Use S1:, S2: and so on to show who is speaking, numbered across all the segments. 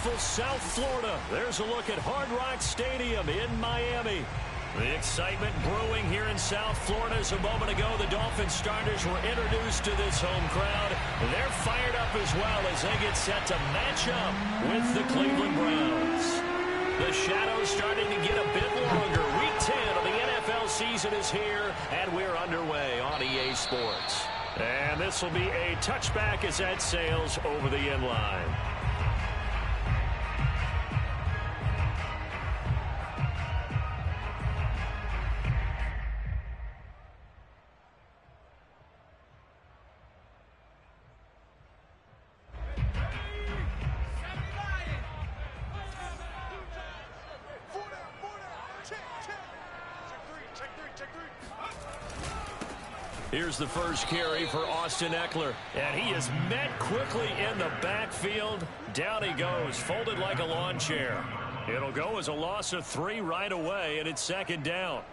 S1: beautiful South Florida. There's a look at Hard Rock Stadium in Miami. The excitement brewing here in South Florida. As a moment ago, the Dolphins starters were introduced to this home crowd. They're fired up as well as they get set to match up with the Cleveland Browns. The shadows starting to get a bit longer. Week 10 of the NFL season is here, and we're underway on EA Sports. And this will be a touchback as that sails over the end line. Here's the first carry for Austin Ekeler, and he is met quickly in the backfield. Down he goes, folded like a lawn chair. It'll go as a loss of 3 right away, and it's second down.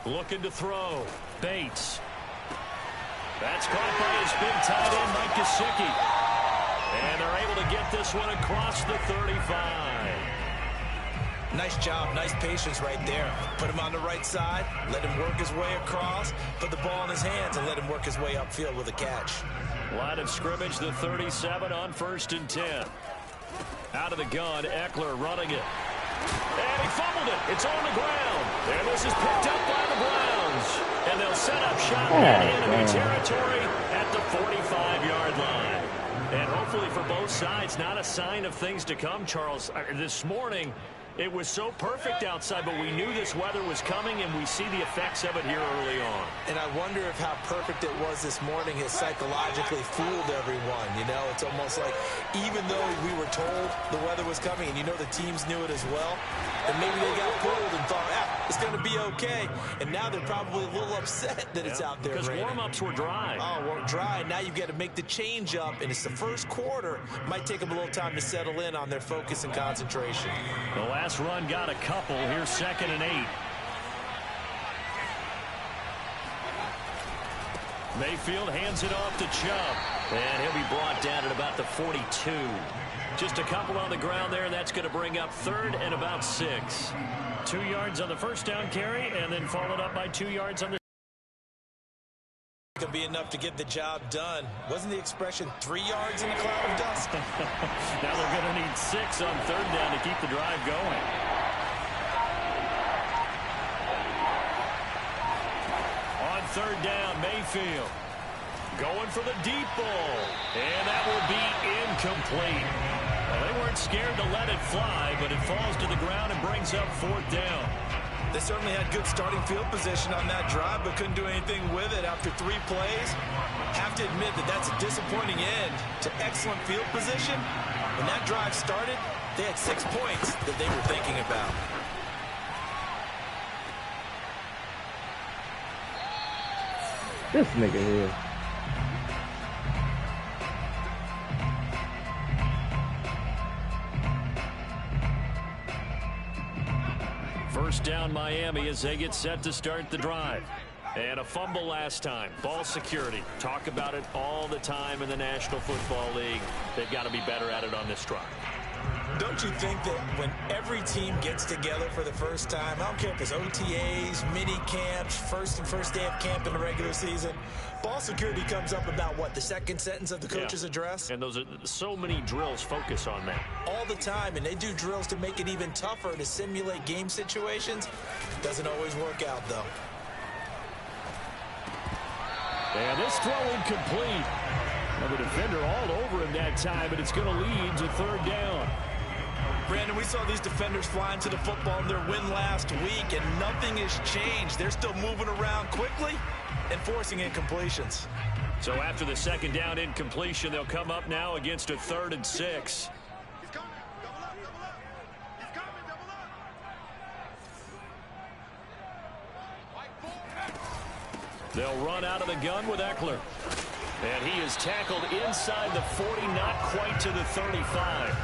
S1: Looking to throw. Bates. That's caught by his big tight end, Mike Gesicki. And they're able to get this one across the 35.
S2: Nice job, nice patience right there. Put him on the right side, let him work his way across, put the ball in his hands, and let him work his way upfield with a catch.
S1: Line of scrimmage, the 37 on 1st and 10. Out of the gun, Ekeler running it. And he fumbled it. It's on the ground. And this is picked up by the Browns. And they'll set up shop in enemy territory at the 45-yard line. And hopefully for both sides, not a sign of things to come, Charles. This morning, it was so perfect outside, but we knew this weather was coming, and we see the effects of it here early on.
S2: And I wonder if how perfect it was this morning has psychologically fooled everyone. You know, it's almost like even though we were told the weather was coming, and you know the teams knew it as well, and maybe they got pulled and thought, it's going to be okay. And now they're probably a little upset that it's out there
S1: because
S2: raining.
S1: Warm-ups were dry.
S2: Oh, well, dry. Now you've got to make the change up, and it's the first quarter. Might take them a little time to settle in on their focus and concentration.
S1: The last run got a couple. Here's 2nd and 8. Mayfield hands it off to Chubb. And he'll be brought down at about the 42. Just a couple on the ground there. That's going to bring up 3rd and about 6. 2 yards on the first down carry, and then followed up by 2 yards on the...
S2: Could be enough to get the job done. Wasn't the expression 3 yards in a cloud of dust?
S1: Now they're going to need 6 on 3rd down to keep the drive going. On 3rd down, Mayfield going for the deep ball, and that will be incomplete. Well, they weren't scared to let it fly, but it falls to the ground and brings up 4th down.
S2: They certainly had good starting field position on that drive, but couldn't do anything with it after 3 plays. Have to admit that that's a disappointing end to excellent field position. When that drive started, they had 6 points that they were thinking about.
S3: This nigga here.
S1: First down Miami as they get set to start the drive. And a fumble last time. Ball security. Talk about it all the time in the National Football League. They've got to be better at it on this drive.
S2: Don't you think that when every team gets together for the first time, I don't care if it's OTAs, mini camps, first day of camp in the regular season, ball security comes up about what, the second sentence of the coach's address?
S1: And those are so many drills focus on that.
S2: All the time, and they do drills to make it even tougher to simulate game situations. Doesn't always work out, though.
S1: And this throw incomplete. Well, the defender all over him that time, but it's going to lead to 3rd down.
S2: Brandon, we saw these defenders flying to the football in their win last week, and nothing has changed. They're still moving around quickly and forcing incompletions.
S1: So after the 2nd down incompletion, they'll come up now against a 3rd and 6. They'll run out of the gun with Eckler. And he is tackled inside the 40, not quite to the 35.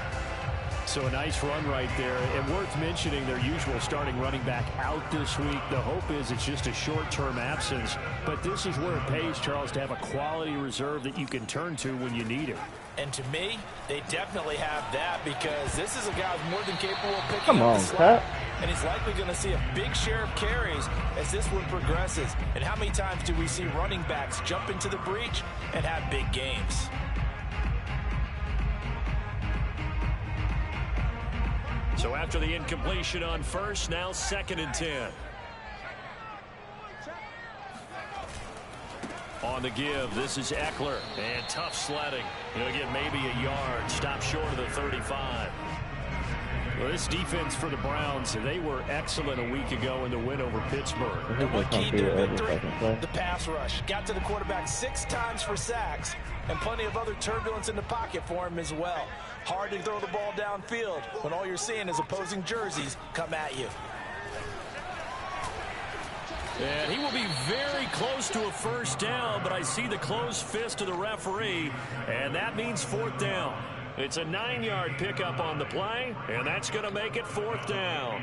S1: So a nice run right there. And worth mentioning, their usual starting running back out this week. The hope is it's just a short-term absence. But this is where it pays, Charles, to have a quality reserve that you can turn to when you need it.
S2: And to me, they definitely have that, because this is a guy who's more than capable of picking up the slack.
S3: Cut.
S2: And he's likely going to see a big share of carries as this one progresses. And how many times do we see running backs jump into the breach and have big games?
S1: So after the incompletion on first, now 2nd and 10. On the give, this is Eckler. And tough sledding. He'll get maybe a yard. Stop short of the 35. Well, this defense for the Browns, they were excellent a week ago in the win over Pittsburgh.
S2: And what keyed their victory? The pass rush. Got to the quarterback 6 times for sacks, and plenty of other turbulence in the pocket for him as well. Hard to throw the ball downfield when all you're seeing is opposing jerseys come at you.
S1: And he will be very close to a first down, but I see the closed fist of the referee, and that means 4th down. It's a 9-yard pickup on the play, and that's going to make it 4th down.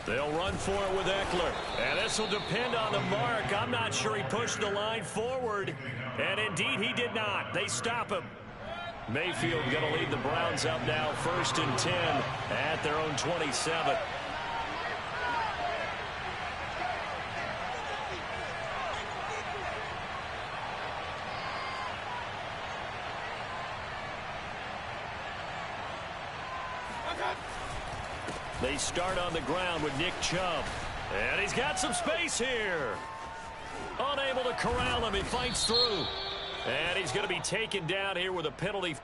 S1: They'll run for it with Eckler. And this will depend on the mark. I'm not sure he pushed the line forward. And indeed, he did not. They stop him. Mayfield going to lead the Browns up now 1st and 10 at their own 27. They start on the ground with Nick Chubb. And he's got some space here. Unable to corral him. He fights through. And he's going to be taken down here with a penalty.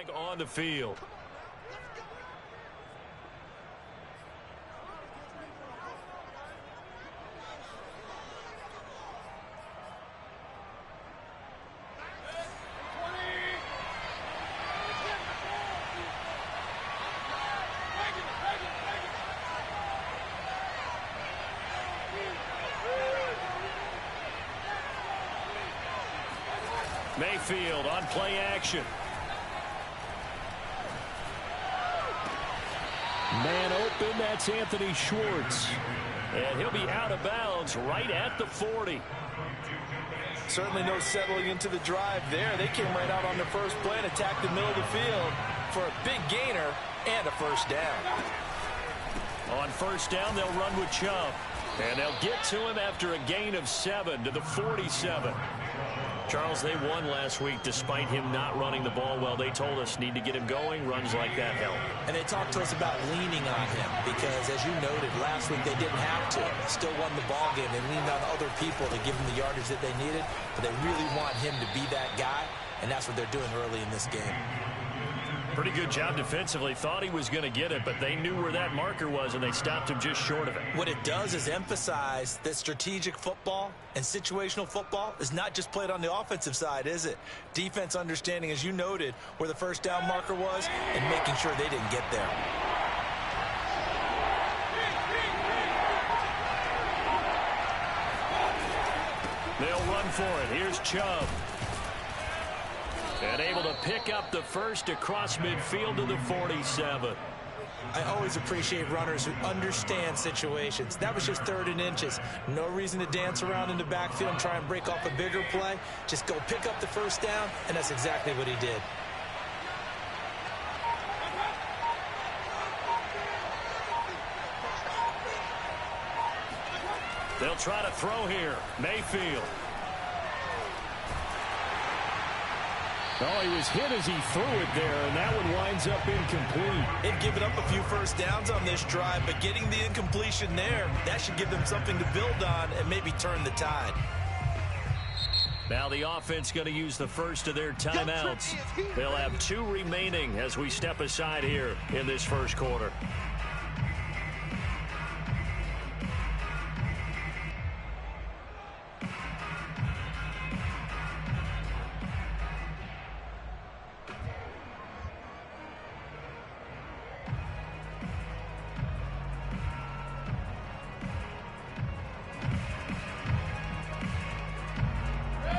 S1: flag on the field. Mayfield on play action. Man open, that's Anthony Schwartz. And he'll be out of bounds right at the 40.
S2: Certainly no settling into the drive there. They came right out on the first play and attacked the middle of the field for a big gainer and a first down.
S1: On first down, they'll run with Chubb. And they'll get to him after a gain of 7 to the 47. Charles, they won last week despite him not running the ball well. They told us need to get him going. Runs like that help.
S2: And they talked to us about leaning on him because, as you noted, last week they didn't have to. Still won the ball game. They leaned on other people to give them the yardage that they needed. But they really want him to be that guy, and that's what they're doing early in this game.
S1: Pretty good job defensively. Thought he was going to get it, but they knew where that marker was, and they stopped him just short of it.
S2: What it does is emphasize that strategic football and situational football is not just played on the offensive side, is it? Defense understanding, as you noted, where the first down marker was and making sure they didn't get there.
S1: They'll run for it. Here's Chubb. And able to pick up the first across midfield to the 47.
S2: I always appreciate runners who understand situations. That was just 3rd and inches. No reason to dance around in the backfield and try and break off a bigger play. Just go pick up the first down, and that's exactly what he did.
S1: They'll try to throw here. Mayfield. Oh, he was hit as he threw it there, and that one winds up incomplete.
S2: They've given up a few first downs on this drive, but getting the incompletion there, that should give them something to build on and maybe turn the tide.
S1: Now the offense going to use the first of their timeouts. They'll have 2 remaining as we step aside here in this first quarter.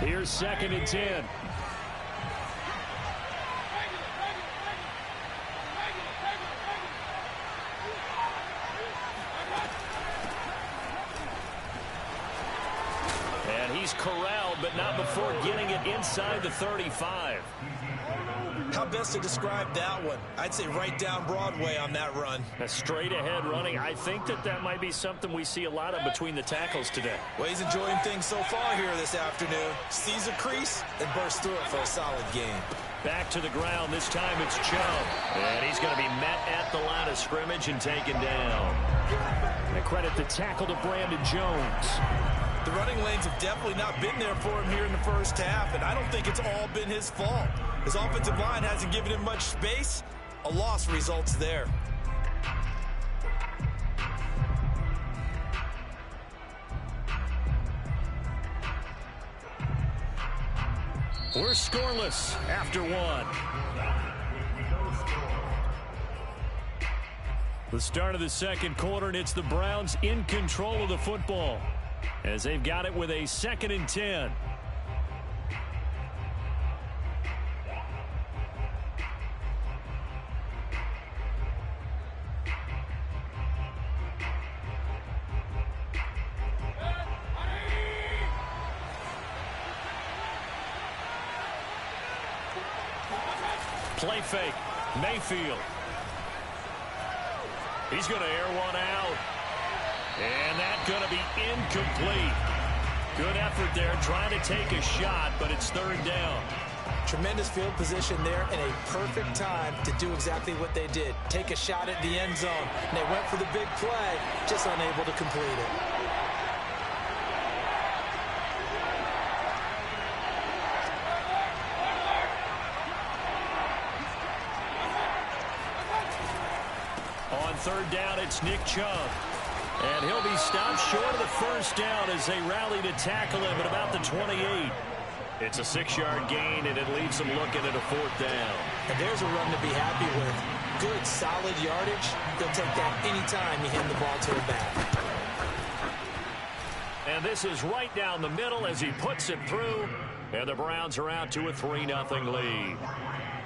S1: Here's 2nd and 10. And he's corralled, but not before getting it inside the 35.
S2: How best to describe that one? I'd say right down Broadway on that run.
S1: A straight ahead running. I think that might be something we see a lot of between the tackles today.
S2: Well, he's enjoying things so far here this afternoon. Sees a crease and bursts through it for a solid game.
S1: Back to the ground. This time it's Chubb. And he's going to be met at the line of scrimmage and taken down. And credit the tackle to Brandon Jones.
S2: The running lanes have definitely not been there for him here in the first half, and I don't think it's all been his fault. His offensive line hasn't given him much space. A loss results there.
S1: We're scoreless after 1. The start of the second quarter, and it's the Browns in control of the football as they've got it with a 2nd and 10. Play fake. Mayfield. He's going to air one out. And that's going to be incomplete. Good effort there trying to take a shot, but it's 3rd down.
S2: Tremendous field position there and a perfect time to do exactly what they did. Take a shot at the end zone. And they went for the big play, just unable to complete it.
S1: on third down, it's Nick Chubb. And he'll be stopped short of the first down as they rally to tackle him at about the 28. It's a 6-yard gain, and it leaves them looking at a fourth down.
S2: And there's a run to be happy with. Good, solid yardage. They'll take that anytime you hand the ball to him back.
S1: And this is right down the middle as he puts it through. And the Browns are out to a 3-0 lead.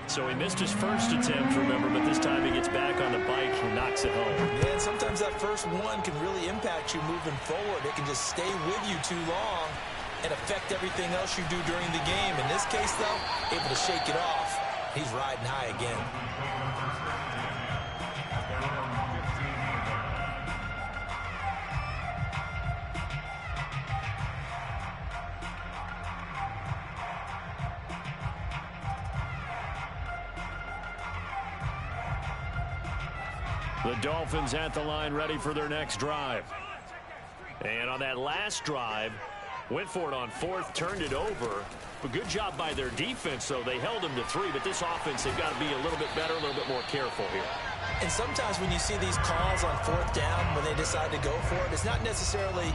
S1: So he missed his first attempt, remember, but this time he gets back on the bike and knocks it home.
S2: Yeah, and sometimes that first one can really impact you moving forward. It can just stay with you too long and affect everything else you do during the game. In this case, though, able to shake it off. He's riding high again.
S1: The Dolphins at the line ready for their next drive. And on that last drive, went for it on fourth, turned it over. But good job by their defense, though. They held them to 3, but this offense, they've got to be a little bit better, a little bit more careful here.
S2: And sometimes when you see these calls on fourth down, when they decide to go for it, it's not necessarily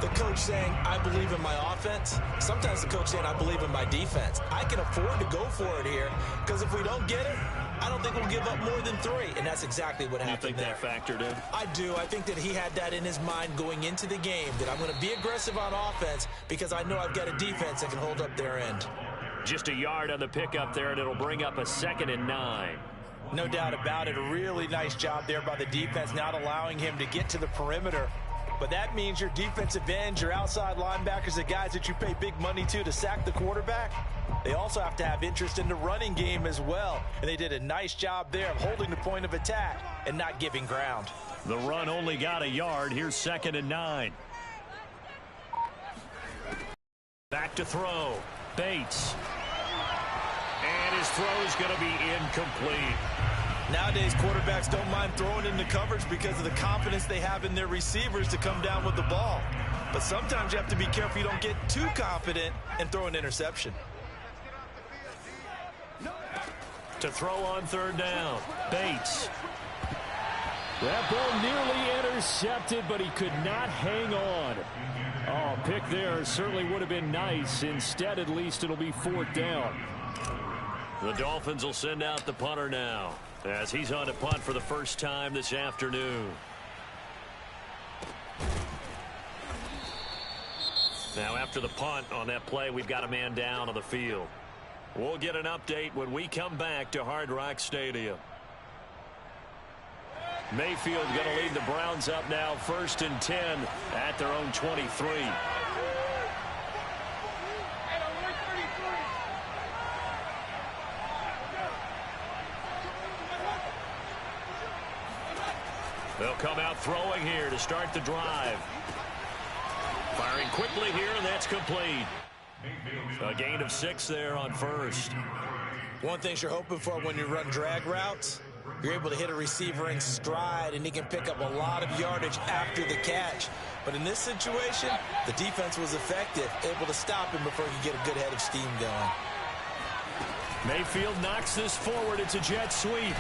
S2: the coach saying, I believe in my offense. Sometimes the coach saying, I believe in my defense. I can afford to go for it here, because if we don't get it, I don't think we'll give up more than 3, and that's exactly what happened there.
S1: You think that factored in?
S2: I do. I think that he had that in his mind going into the game, that I'm going to be aggressive on offense because I know I've got a defense that can hold up their end.
S1: Just a yard on the pickup there, and it'll bring up a 2nd and 9.
S2: No doubt about it. A really nice job there by the defense, not allowing him to get to the perimeter. But that means your defensive ends, your outside linebackers, the guys that you pay big money to sack the quarterback, they also have to have interest in the running game as well. And they did a nice job there of holding the point of attack and not giving ground.
S1: The run only got a yard. Here's 2nd and 9. Back to throw. Bates. And his throw is going to be incomplete.
S2: Nowadays, quarterbacks don't mind throwing into coverage because of the confidence they have in their receivers to come down with the ball. But sometimes you have to be careful you don't get too confident and throw an interception.
S1: To throw on third down, Bates. That ball nearly intercepted, but he could not hang on. Oh, pick there certainly would have been nice. Instead, at least, it'll be 4th down. The Dolphins will send out the punter now, as he's on to punt for the first time this afternoon. Now, after the punt on that play, we've got a man down on the field. We'll get an update when we come back to Hard Rock Stadium. Mayfield going to lead the Browns up now, 1st and 10 at their own 23. They'll come out throwing here to start the drive. Firing quickly here, and that's complete. A gain of 6 there on first.
S2: One thing you're hoping for when you run drag routes, you're able to hit a receiver in stride, and he can pick up a lot of yardage after the catch. But in this situation, the defense was effective, able to stop him before he could get a good head of steam going.
S1: Mayfield knocks this forward. It's a jet sweep.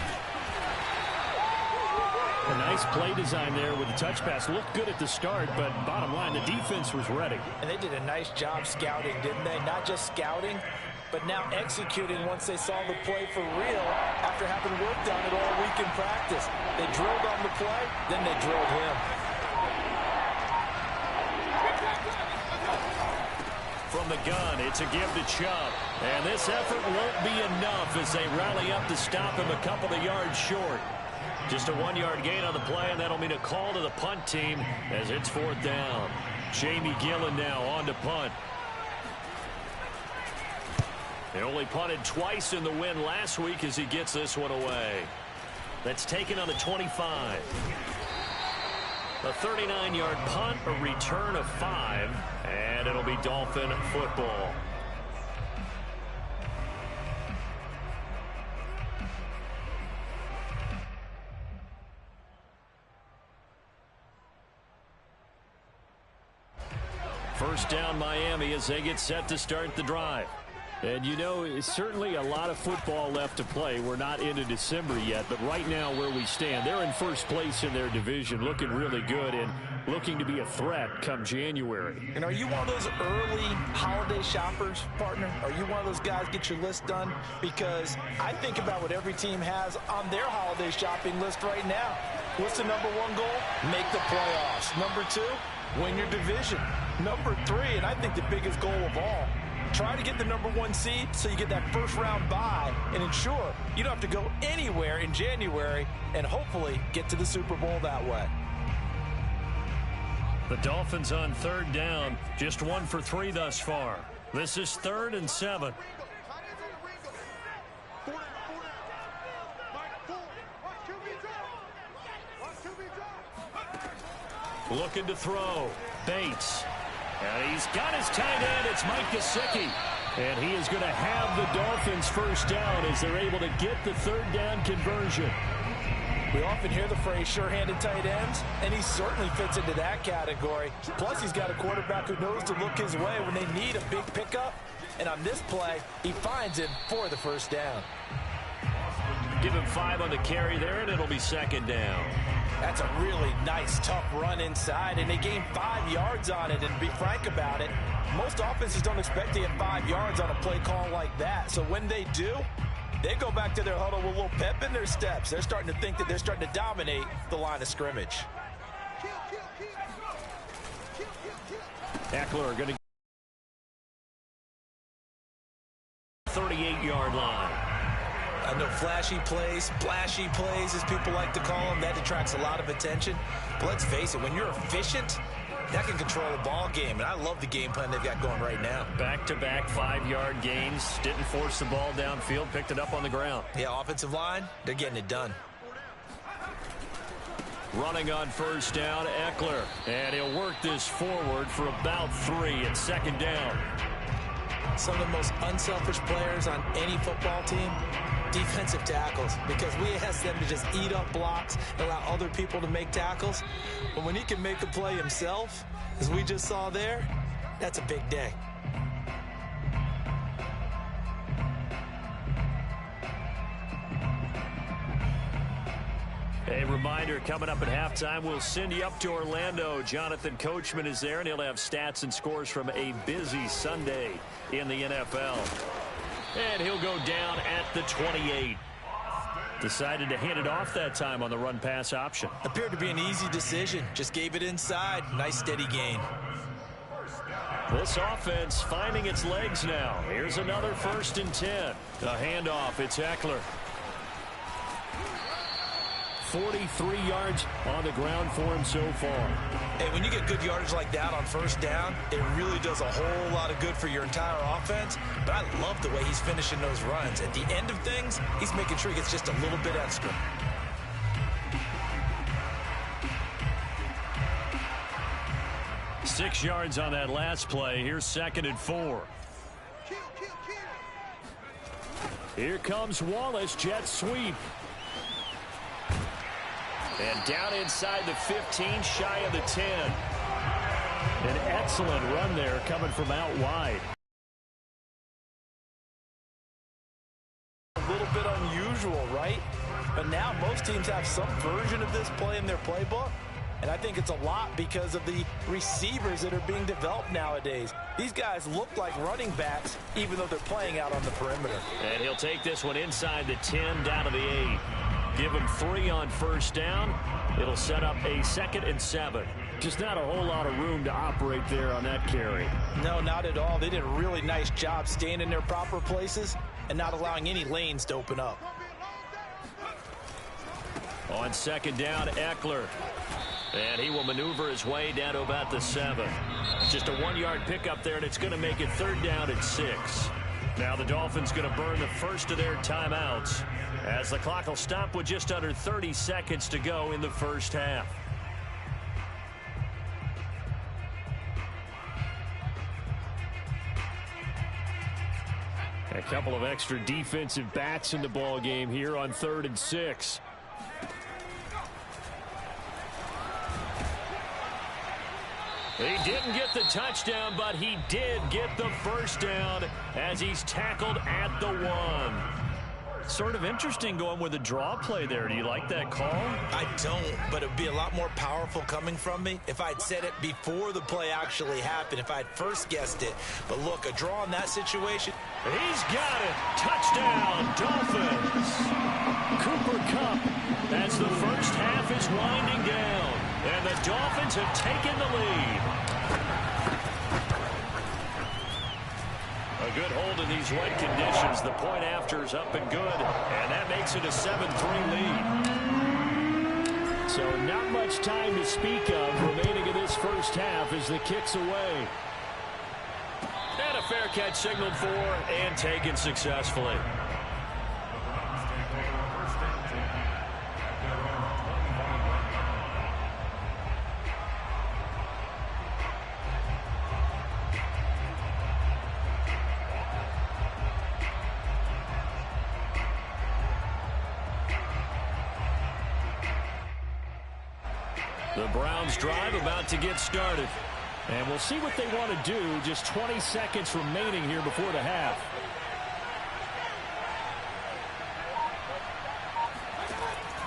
S1: A nice play design there with the touch pass. Looked good at the start, but bottom line, the defense was ready.
S2: And they did a nice job scouting, didn't they? Not just scouting, but now executing once they saw the play for real after having worked on it all week in practice. They drilled on the play, then they drilled him.
S1: From the gun, it's a give to Chubb. And this effort won't be enough as they rally up to stop him a couple of yards short. Just a 1-yard gain on the play, and that'll mean a call to the punt team as it's 4th down. Jamie Gillen now on to punt. They only punted twice in the win last week as he gets this one away. That's taken on the 25. A 39-yard punt, a return of 5, and it'll be Dolphin football. First down Miami as they get set to start the drive. And, you know, it's certainly a lot of football left to play. We're not into December yet, but right now where we stand, they're in first place in their division, looking really good and looking to be a threat come January.
S2: And are you one of those early holiday shoppers, partner? Are you one of those guys get your list done? Because I think about what every team has on their holiday shopping list right now. What's the number one goal? Make the playoffs. Number two, win your division. Number three, and I think the biggest goal of all, try to get the number one seed so you get that first round bye and ensure you don't have to go anywhere in January and hopefully get to the Super Bowl that way.
S1: The Dolphins on third down, just 1 for 3 thus far. This is 3rd and 7. Looking to throw. Bates. And he's got his tight end. It's Mike Gesicki. And he is going to have the Dolphins first down as they're able to get the third down conversion.
S2: We often hear the phrase sure-handed tight ends, and he certainly fits into that category. Plus, he's got a quarterback who knows to look his way when they need a big pickup. And on this play, he finds him for the first down.
S1: Give him 5 on the carry there, and it'll be 2nd down.
S2: That's a really nice, tough run inside, and they gained 5 yards on it. And to be frank about it, most offenses don't expect to get 5 yards on a play call like that. So when they do, they go back to their huddle with a little pep in their steps. They're starting to think that they're starting to dominate the line of scrimmage.
S1: Eckler going to 38-yard line.
S2: I know flashy plays, splashy plays, as people like to call them, that attracts a lot of attention. But let's face it, when you're efficient, that can control a ball game. And I love the game plan they've got going right now.
S1: Back-to-back 5-yard gains. Didn't force the ball downfield. Picked it up on the ground.
S2: Yeah, offensive line, they're getting it done.
S1: Running on first down, Eckler. And he'll work this forward for about 3 at 2nd down.
S2: Some of the most unselfish players on any football team, defensive tackles, because we ask them to just eat up blocks and allow other people to make tackles. But when he can make a play himself, as we just saw there, that's a big day.
S1: A reminder, coming up at halftime, we'll send you up to Orlando. Jonathan Coachman is there, and he'll have stats and scores from a busy Sunday in the NFL. And he'll go down at the 28. Decided to hand it off that time on the run-pass option.
S2: Appeared to be an easy decision. Just gave it inside. Nice steady gain.
S1: This offense finding its legs now. Here's another 1st and 10. The handoff, it's Eckler. 43 yards on the ground for him so far.
S2: Hey, when you get good yardage like that on first down, it really does a whole lot of good for your entire offense. But I love the way he's finishing those runs. At the end of things, he's making sure he gets just a little bit extra.
S1: Six yards on that last play. Here's 2nd and 4. Here comes Wallace, jet sweep. And down inside the 15, shy of the 10. An excellent run there coming from out wide.
S2: A little bit unusual, right? But now most teams have some version of this play in their playbook. And I think it's a lot because of the receivers that are being developed nowadays. These guys look like running backs, even though they're playing out on the perimeter.
S1: And he'll take this one inside the 10, down to the 8. Give him 3 on first down. It'll set up a 2nd and 7. Just not a whole lot of room to operate there on that carry.
S2: No, not at all. They did a really nice job staying in their proper places and not allowing any lanes to open up.
S1: On 2nd down, Eckler. And he will maneuver his way down to about the 7. Just a 1-yard pickup there, and it's going to make it 3rd down at 6. Now the Dolphins going to burn the first of their timeouts as the clock will stop with just under 30 seconds to go in the first half. A couple of extra defensive backs in the ball game here on 3rd and 6. He didn't get the touchdown, but he did get the first down as he's tackled at the 1. Sort of interesting going with a draw play there. Do you like that call?
S2: I don't, but it would be a lot more powerful coming from me if I'd said it before the play actually happened, if I'd first guessed it. But look, a draw in that situation.
S1: He's got it. Touchdown, Dolphins. Cooper Kupp as the first half is winding down, and the Dolphins have taken the lead. A good hold in these wet conditions. The point after is up and good, and that makes it a 7-3 lead. So not much time to speak of remaining in this first half as the kick's away. And a fair catch signaled for and taken successfully. The Browns drive about to get started. And we'll see what they want to do. Just 20 seconds remaining here before the half.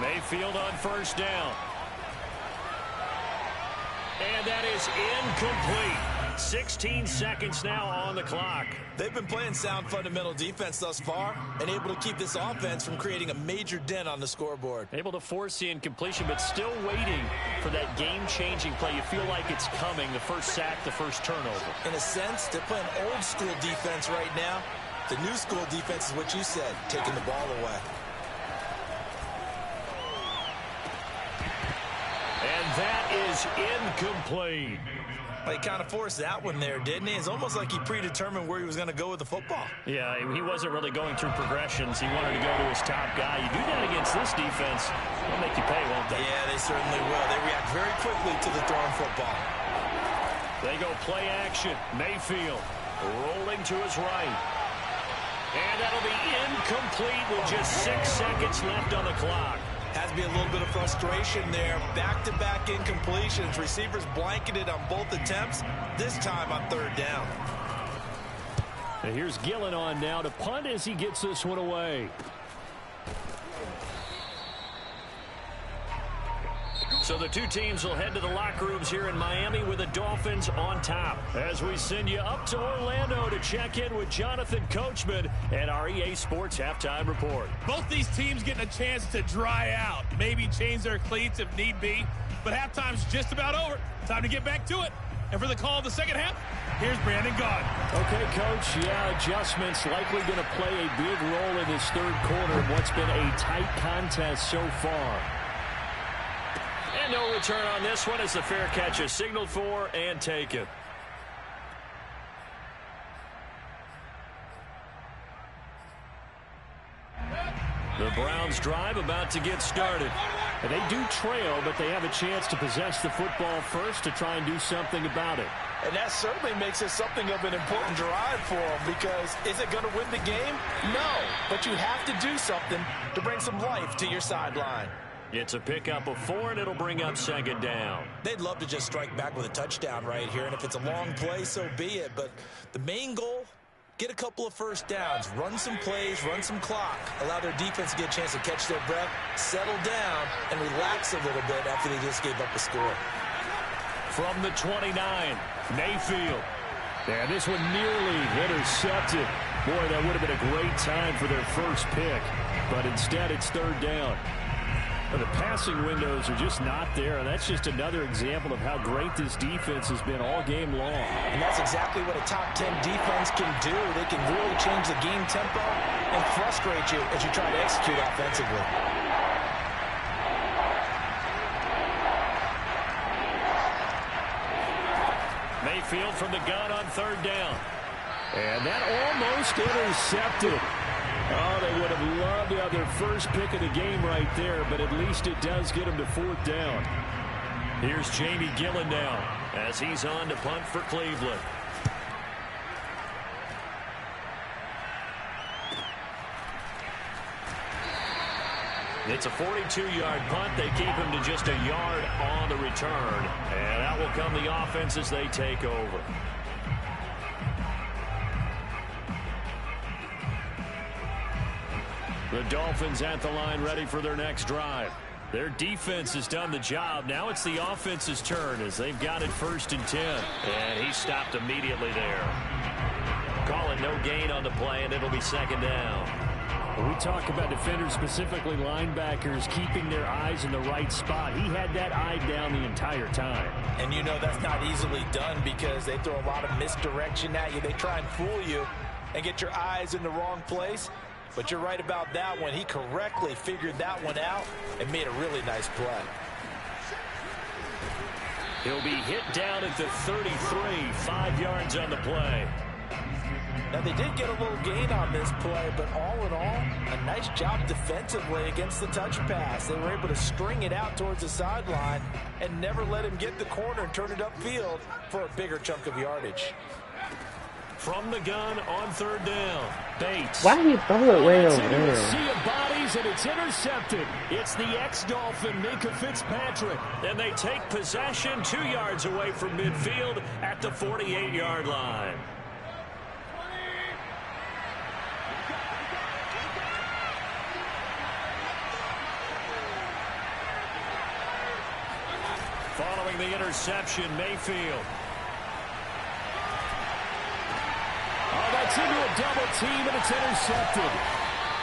S1: Mayfield on first down. And that is incomplete. 16 seconds now on the clock.
S2: They've been playing sound fundamental defense thus far and able to keep this offense from creating a major dent on the scoreboard.
S1: Able to force the incompletion, but still waiting for that game-changing play. You feel like it's coming, the first sack, the first turnover.
S2: In a sense, they're playing old school defense right now. The new school defense is what you said, taking the ball away.
S1: And that is incomplete.
S2: He kind of forced that one there, didn't he? It's almost like he predetermined where he was going to go with the football.
S1: Yeah, he wasn't really going through progressions. He wanted to go to his top guy. You do that against this defense, they'll make you pay, won't they?
S2: Yeah, they certainly will. They react very quickly to the thrown football.
S1: They go play action. Mayfield rolling to his right. And that'll be incomplete with just 6 seconds left on the clock.
S2: Has to be a little bit of frustration there. Back-to-back incompletions. Receivers blanketed on both attempts, this time on third down.
S1: And here's Gillen on now to punt as he gets this one away. So the two teams will head to the locker rooms here in Miami with the Dolphins on top. As we send you up to Orlando to check in with Jonathan Coachman and our EA Sports Halftime Report.
S4: Both these teams getting a chance to dry out, maybe change their cleats if need be. But halftime's just about over. Time to get back to it. And for the call of the second half, here's Brandon Gaudin.
S1: Okay, Coach, yeah, adjustments likely going to play a big role in this third quarter of what's been a tight contest so far. And no return on this one as the fair catch is signaled for and taken. The Browns drive about to get started. And they do trail, but they have a chance to possess the football first to try and do something about it.
S2: And that certainly makes it something of an important drive for them, because is it going to win the game? No, but you have to do something to bring some life to your sideline.
S1: It's a pickup of 4, and it'll bring up second down.
S2: They'd love to just strike back with a touchdown right here, and if it's a long play, so be it. But the main goal, get a couple of first downs, run some plays, run some clock, allow their defense to get a chance to catch their breath, settle down, and relax a little bit after they just gave up a score.
S1: From the 29, Mayfield. And this one nearly intercepted. Boy, that would have been a great time for their first pick. But instead, it's third down. The passing windows are just not there, and that's just another example of how great this defense has been all game long.
S2: And that's exactly what a top 10 defense can do. They can really change the game tempo and frustrate you as you try to execute offensively.
S1: Mayfield from the gun on third down. And that almost intercepted. Oh, they would have loved to have their first pick of the game right there, but at least it does get them to fourth down. Here's Jamie Gillen now as he's on to punt for Cleveland. It's a 42-yard punt. They keep him to just a yard on the return. And that will come the offense as they take over. The Dolphins at the line ready for their next drive. Their defense has done the job. Now it's the offense's turn as they've got it 1st and 10. And he stopped immediately there. Call it no gain on the play, and it'll be 2nd down.
S5: When we talk about defenders, specifically linebackers, keeping their eyes in the right spot, he had that eye down the entire time.
S2: And you know that's not easily done because they throw a lot of misdirection at you. They try and fool you and get your eyes in the wrong place. But you're right about that one. He correctly figured that one out and made a really nice play.
S1: He'll be hit down at the 33, 5 yards on the play.
S2: Now, they did get a little gain on this play, but all in all, a nice job defensively against the touch pass. They were able to string it out towards the sideline and never let him get the corner and turn it upfield for a bigger chunk of yardage.
S1: From the gun on 3rd down, Bates.
S3: Why he throw it way over
S5: It's into a
S3: there?
S5: sea of bodies, and it's intercepted. It's the ex-Dolphin, Minka Fitzpatrick.
S1: And they take possession 2 yards away from midfield at the 48-yard line. Following the interception, Mayfield.
S5: Oh, that's into a double team, and it's intercepted.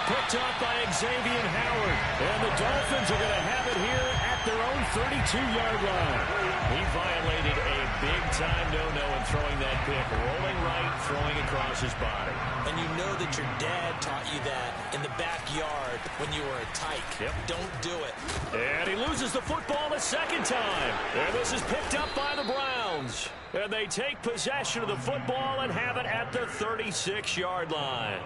S1: Picked up by Xavier Howard. And the Dolphins are going to have it here at their own 32-yard line. He violated a big-time no-no in throwing that pick. Rolling right, throwing across his body.
S2: And you know that your dad taught you that in the backyard when you were a tyke.
S1: Yep.
S2: Don't do it.
S1: And he loses the football a second time. And this is picked up by the Browns. And they take possession of the football and have it at the 36-yard line.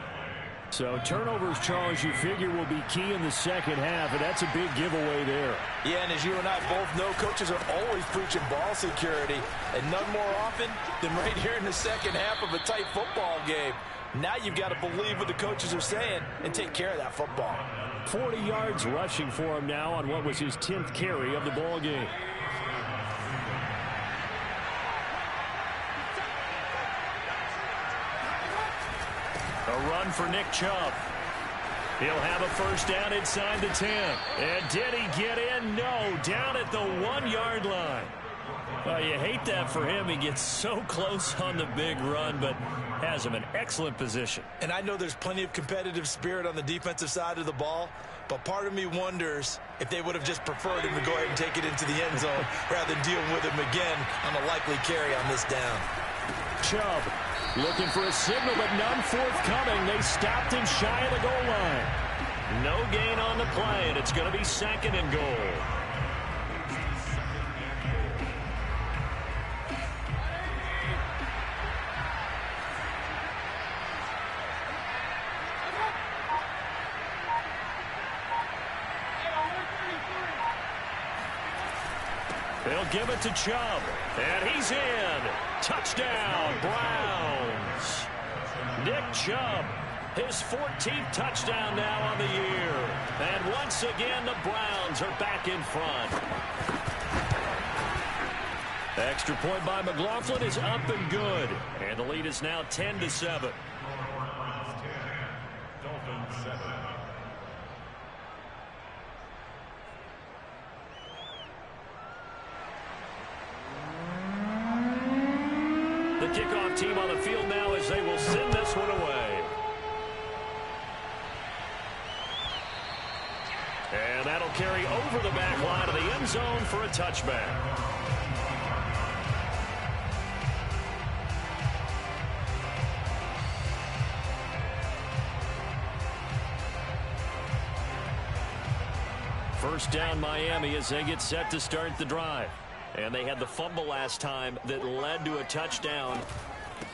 S5: So turnovers, Charles, you figure will be key in the second half, and that's a big giveaway there.
S2: Yeah, and as you and I both know, coaches are always preaching ball security, and none more often than right here in the second half of a tight football game. Now you've got to believe what the coaches are saying and take care of that football.
S5: 40 yards rushing for him now on what was his 10th carry of the ball game.
S1: A run for Nick Chubb. He'll have a 1st down inside the 10. And did he get in? No. Down at the 1-yard line. Well, you hate that for him. He gets so close on the big run, but has him in excellent position.
S2: And I know there's plenty of competitive spirit on the defensive side of the ball, but part of me wonders if they would have just preferred him to go ahead and take it into the end zone rather than dealing with him again on a likely carry on this down.
S5: Chubb looking for a signal, but none forthcoming. They stopped him shy of the goal line.
S1: No gain on the play, and it's going to be 2nd and goal. They'll give it to Chubb, and he's in. Touchdown, Browns. Nick Chubb, his 14th touchdown now on the year. And once again, the Browns are back in front. Extra point by McLaughlin is up and good. And the lead is now 10-7. The kickoff team on the field now as they will send this one away. And that'll carry over the back line of the end zone for a touchback. First down Miami as they get set to start the drive. And they had the fumble last time that led to a touchdown.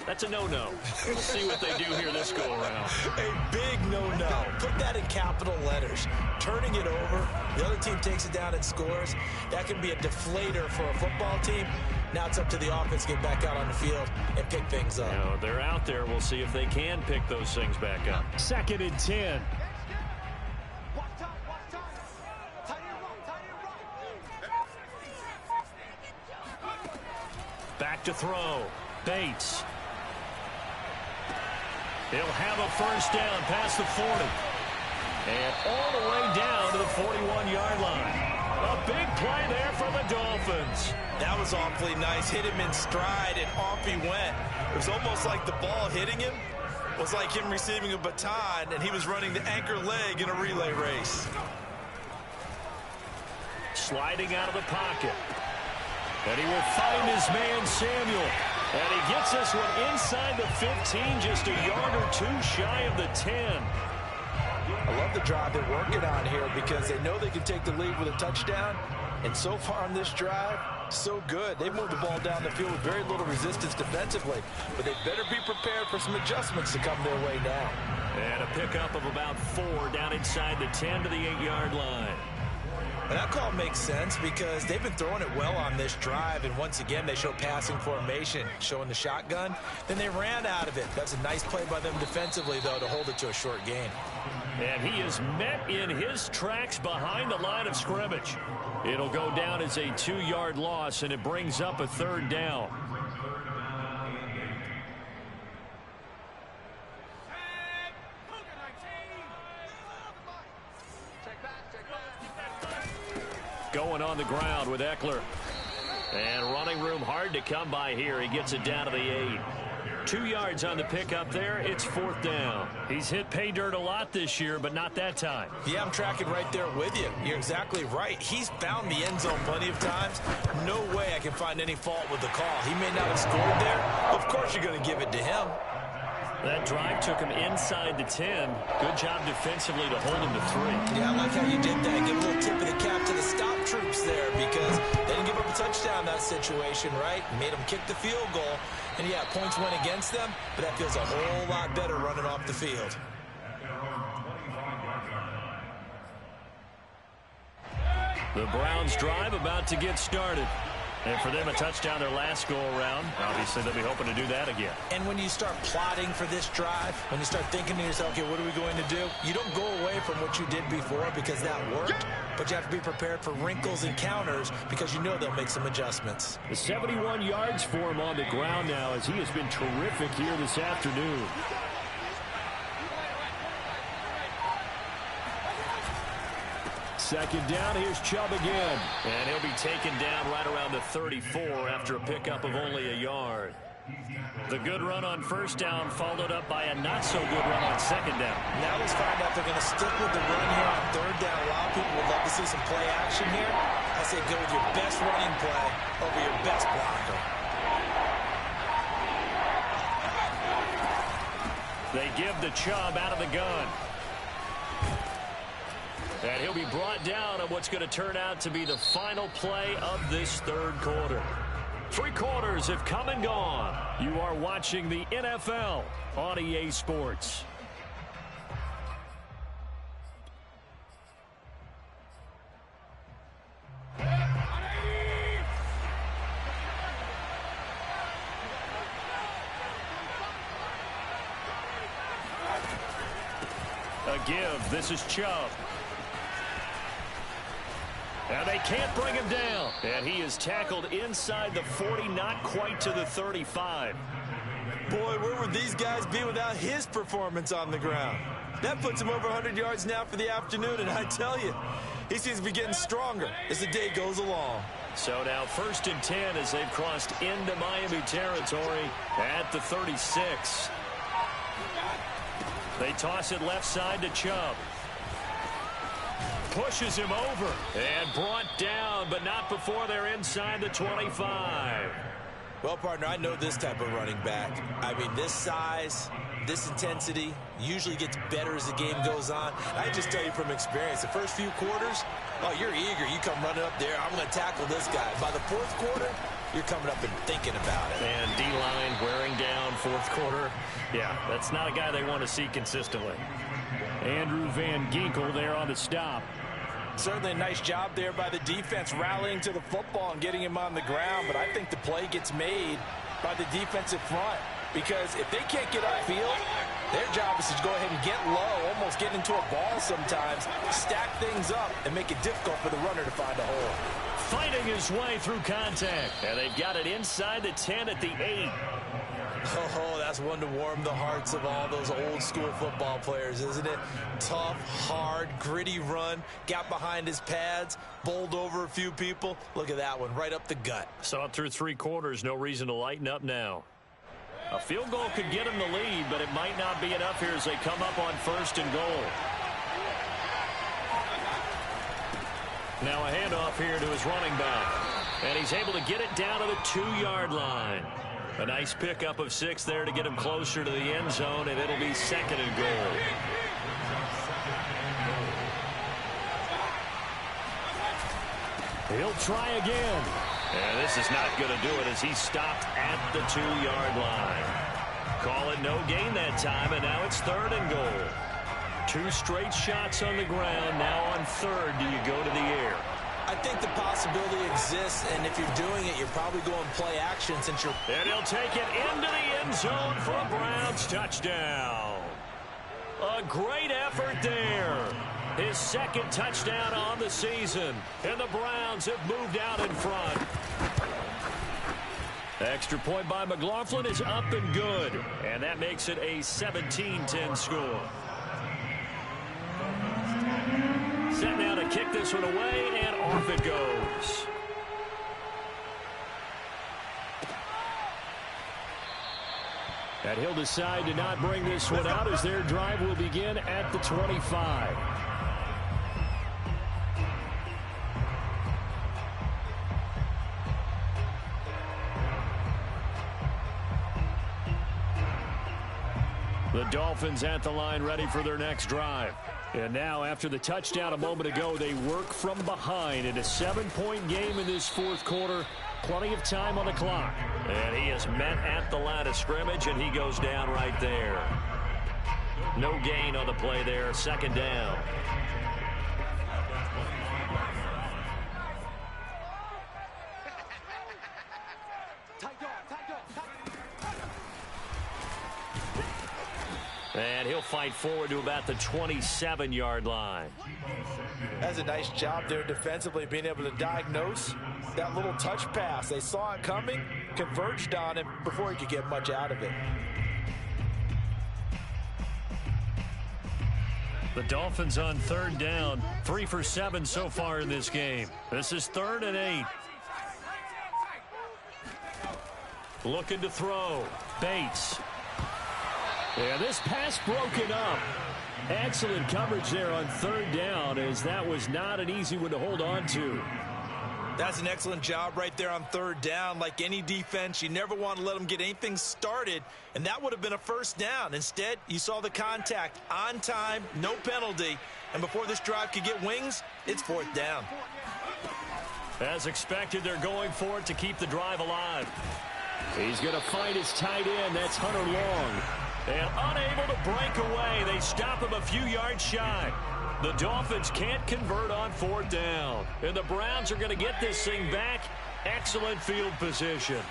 S1: That's a no-no. We'll see what they do here this go-around.
S2: A big no-no. Put that in capital letters. Turning it over, the other team takes it down and scores. That can be a deflator for a football team. Now it's up to the offense to get back out on the field and pick things up.
S1: Now, they're out there. We'll see if they can pick those things back up.
S5: 2nd and 10.
S1: back to throw. Bates. He'll have a first down past the 40. And all the way down to the 41-yard line. A big play there for the Dolphins.
S2: That was awfully nice. Hit him in stride, and off he went. It was almost like the ball hitting him was like him receiving a baton, and he was running the anchor leg in a relay race.
S1: Sliding out of the pocket. And he will find his man, Samuel. And he gets this one inside the 15, just a yard or two shy of the 10.
S2: I love the drive they're working on here because they know they can take the lead with a touchdown. And so far on this drive, so good. They've moved the ball down the field with very little resistance defensively. But they better be prepared for some adjustments to come their way now.
S1: And a pickup of about 4 down inside the 10 to the 8-yard line.
S2: And that call makes sense because they've been throwing it well on this drive. And once again, they show passing formation, showing the shotgun. Then they ran out of it. That's a nice play by them defensively, though, to hold it to a short gain.
S1: And he is met in his tracks behind the line of scrimmage. It'll go down as a 2-yard loss, and it brings up a 3rd down. Going on the ground with Eckler. And running room hard to come by here. He gets it down to the 8. 2 yards on the pickup there. It's 4th down. He's hit pay dirt a lot this year, but not that time.
S2: Yeah, I'm tracking right there with you. You're exactly right. He's found the end zone plenty of times. No way I can find any fault with the call. He may not have scored there. Of course you're going to give it to him.
S1: That drive took him inside the 10. Good job defensively to hold him to 3.
S2: Yeah, I like how you did that. Give a little tip of the cap to the stop troops there because they didn't give up a touchdown in that situation, right? Made them kick the field goal. And, yeah, points went against them, but that feels a whole lot better running off the field.
S1: The Browns drive about to get started. And for them, a touchdown their last go-around. Obviously, they'll be hoping to do that again.
S2: And when you start plotting for this drive, when you start thinking to yourself, okay, what are we going to do? You don't go away from what you did before because that worked, but you have to be prepared for wrinkles and counters because you know they'll make some adjustments.
S5: The 71 yards for him on the ground now as he has been terrific here this afternoon. Second down, here's Chubb again.
S1: And he'll be taken down right around the 34 after a pickup of only a yard. The good run on first down followed up by a not-so-good run on second down.
S2: Now let's find out if they're going to stick with the run here on 3rd down. A lot of people would love to see some play action here. I say go with your best running play over your best blocker.
S1: They give the Chubb out of the gun. And he'll be brought down on what's going to turn out to be the final play of this 3rd quarter. 3 quarters have come and gone. You are watching the NFL on EA Sports. A give. This is Chubb. And they can't bring him down. And he is tackled inside the 40, not quite to the 35.
S2: Boy, where would these guys be without his performance on the ground? That puts him over 100 yards now for the afternoon, and I tell you, he seems to be getting stronger as the day goes along.
S1: So now 1st and 10 as they've crossed into Miami territory at the 36. They toss it left side to Chubb. Pushes him over and brought down, but not before they're inside the 25.
S2: Well, partner, I know this type of running back. I mean, this size, this intensity usually gets better as the game goes on. I just tell you from experience, the first few quarters, oh, you're eager. You come running up there, I'm going to tackle this guy. By the 4th quarter, you're coming up and thinking about it.
S1: And D-line wearing down 4th quarter. Yeah, that's not a guy they want to see consistently.
S5: Andrew Van Ginkel there on the stop.
S2: Certainly a nice job there by the defense rallying to the football and getting him on the ground, but I think the play gets made by the defensive front because if they can't get upfield, their job is to go ahead and get low, almost get into a ball sometimes, stack things up, and make it difficult for the runner to find a hole.
S1: fighting his way through contact. And they've got it inside the 10 at the 8.
S2: Oh, that's one to warm the hearts of all those old school football players, isn't it? Tough, hard, gritty run, got behind his pads, bowled over a few people. Look at that one, right up the gut.
S1: Saw it through 3 quarters, no reason to lighten up now. A field goal could get him the lead, but it might not be enough here as they come up on 1st and goal. Now a handoff here to his running back. And he's able to get it down to the 2-yard line. A nice pickup of 6 there to get him closer to the end zone, and it'll be 2nd and goal. He'll try again. And this is not going to do it as he's stopped at the 2-yard line. Call it no gain that time, and now it's 3rd and goal. 2 straight shots on the ground. Now on 3rd, do you go to the air?
S2: I think the possibility exists, and if you're doing it, you're probably going play action since you're...
S1: And he'll take it into the end zone for a Browns touchdown. A great effort there. His 2nd touchdown on the season, and the Browns have moved out in front. Extra point by McLaughlin is up and good, and that makes it a 17-10 score. Set now to kick this one away, and off it goes. And he'll decide to not bring this one out as their drive will begin at the 25. The Dolphins at the line ready for their next drive. And now, after the touchdown a moment ago, they work from behind in a 7-point game in this 4th quarter. Plenty of time on the clock. And he is met at the line of scrimmage, and he goes down right there. No gain on the play there. 2nd down. And he'll fight forward to about the 27-yard line.
S2: That's a nice job there defensively, being able to diagnose that little touch pass. They saw it coming, converged on him before he could get much out of it.
S1: The Dolphins on 3rd down, 3 for 7 so far in this game. This is 3rd and 8. Looking to throw. Bates. Yeah, this pass broken up. Excellent coverage there on 3rd down, as that was not an easy one to hold on to.
S2: That's an excellent job right there on 3rd down. Like any defense, you never want to let them get anything started, and that would have been a 1st down. Instead, you saw the contact on time, no penalty, and before this drive could get wings, it's 4th down.
S1: As expected, they're going for it to keep the drive alive. He's going to find his tight end. That's Hunter Long. And unable to break away, they stop him a few yards shy. The Dolphins can't convert on 4th down. And the Browns are going to get this thing back. Excellent field position.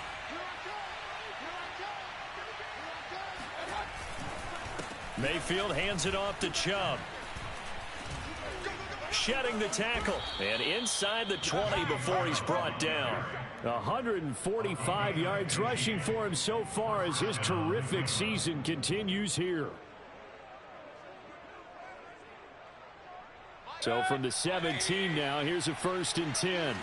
S1: Mayfield hands it off to Chubb. Shedding the tackle. And inside the 20 before he's brought down. 145 yards rushing for him so far as his terrific season continues here. So from the 17 now, here's a 1st and 10.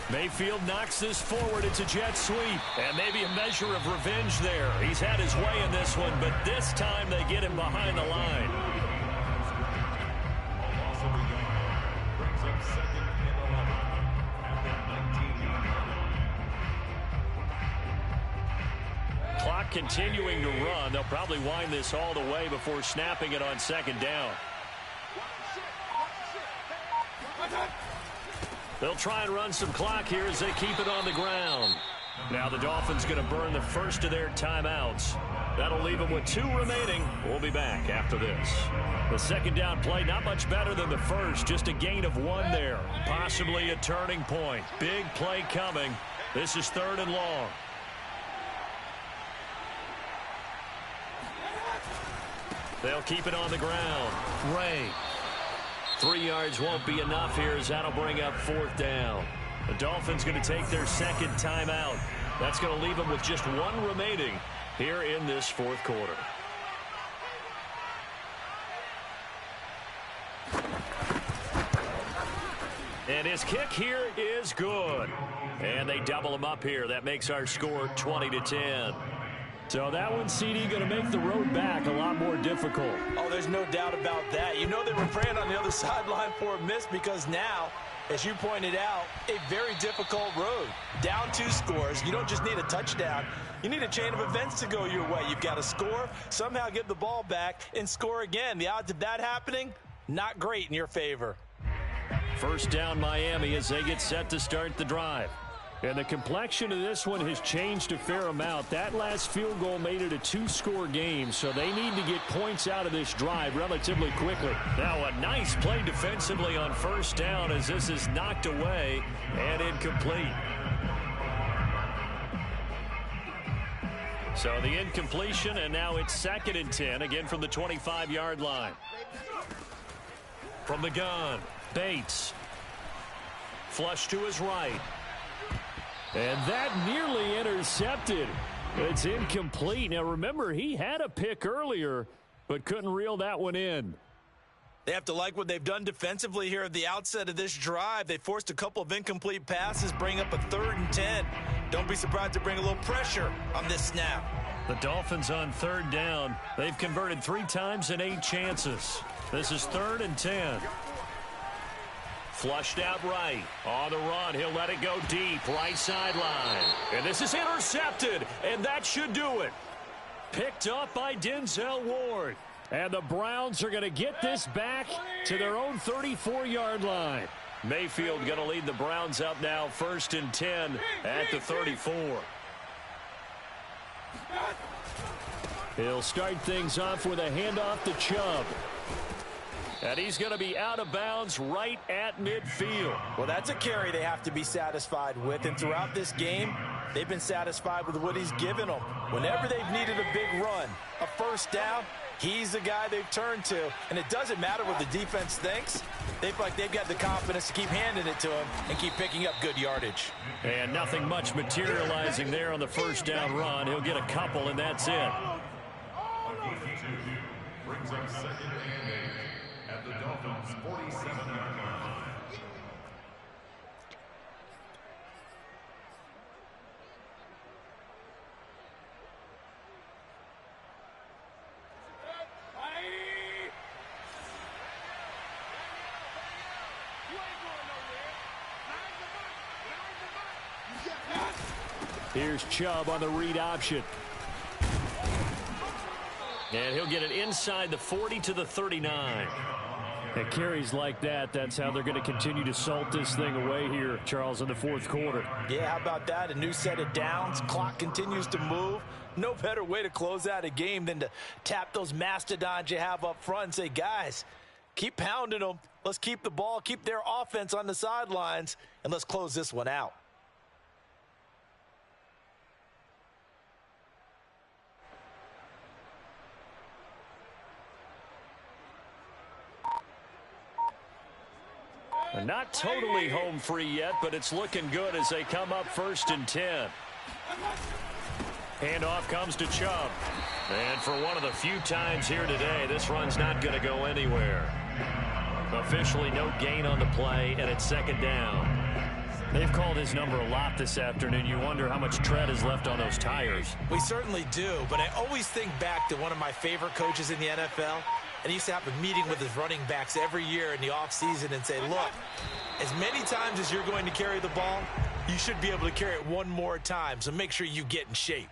S1: Mayfield knocks this forward. It's a jet sweep. And maybe a measure of revenge there. He's had his way in this one, but this time they get him behind the line. Clock continuing to run. They'll probably wind this all the way before snapping it on 2nd down. They'll try and run some clock here as they keep it on the ground. Now the Dolphins going to burn the first of their timeouts. That'll leave them with 2 remaining. We'll be back after this. The 2nd down play, not much better than the first. Just a gain of 1 there. Possibly a turning point. Big play coming. This is 3rd and long. They'll keep it on the ground.
S4: Ray.
S1: 3 yards won't be enough here as that'll bring up 4th down. The Dolphins going to take their second timeout. That's going to leave them with just 1 remaining here in this 4th quarter. And his kick here is good. And they double him up here. That makes our score 20-10.
S5: So that one, CD, going to make the road back a lot more difficult.
S2: Oh, there's no doubt about that. You know they were praying on the other sideline for a miss because now, as you pointed out, a very difficult road. Down 2 scores. You don't just need a touchdown. You need a chain of events to go your way. You've got to score, somehow get the ball back, and score again. The odds of that happening, not great in your favor.
S1: First down Miami as they get set to start the drive.
S5: And the complexion of this one has changed a fair amount. That last field goal made it a 2-score game, so they need to get points out of this drive relatively quickly.
S1: Now a nice play defensively on first down as this is knocked away and incomplete. So the incompletion, and now it's 2nd and 10, again from the 25-yard line. From the gun, Bates. Flush to his right.
S5: And that nearly intercepted. It's incomplete. Now, remember, he had a pick earlier, but couldn't reel that one in.
S2: They have to like what they've done defensively here at the outset of this drive. They forced a couple of incomplete passes, bring up a 3rd and 10. Don't be surprised to bring a little pressure on this snap.
S1: The Dolphins on 3rd down. They've converted 3 times in 8 chances. This is 3rd and 10. Flushed out right. On the run. He'll let it go deep. Right sideline. And this is intercepted. And that should do it. Picked up by Denzel Ward.
S5: And the Browns are going to get this back to their own 34-yard line.
S1: Mayfield going to lead the Browns up now 1st and 10 at the 34.
S5: He'll start things off with a handoff to Chubb.
S1: And he's going to be out of bounds right at midfield.
S2: Well, that's a carry they have to be satisfied with. And throughout this game, they've been satisfied with what he's given them. Whenever they've needed a big run, a first down, he's the guy they've turned to. And it doesn't matter what the defense thinks. They feel like they've got the confidence to keep handing it to him and keep picking up good yardage.
S1: And nothing much materializing there on the first down run. He'll get a couple, and that's it.
S6: Brings up 2nd and 8 at the Dolphins' 47-yard line.
S5: Here's Chubb on the read option.
S1: And he'll get it inside the 40 to the 39.
S5: And carries like that, that's how they're going to continue to salt this thing away here, Charles, in the 4th quarter.
S2: Yeah, how about that? A new set of downs. Clock continues to move. No better way to close out a game than to tap those mastodons you have up front and say, guys, keep pounding them. Let's keep the ball, keep their offense on the sidelines, and let's close this one out.
S1: Not totally home free yet, but it's looking good as they come up 1st and 10. Handoff comes to Chubb. And for one of the few times here today, this run's not going to go anywhere. Officially no gain on the play, and it's 2nd down. They've called his number a lot this afternoon. You wonder how much tread is left on those tires.
S2: We certainly do, but I always think back to one of my favorite coaches in the NFL. And he used to have a meeting with his running backs every year in the offseason and say, look, as many times as you're going to carry the ball, you should be able to carry it one more time. So make sure you get in shape.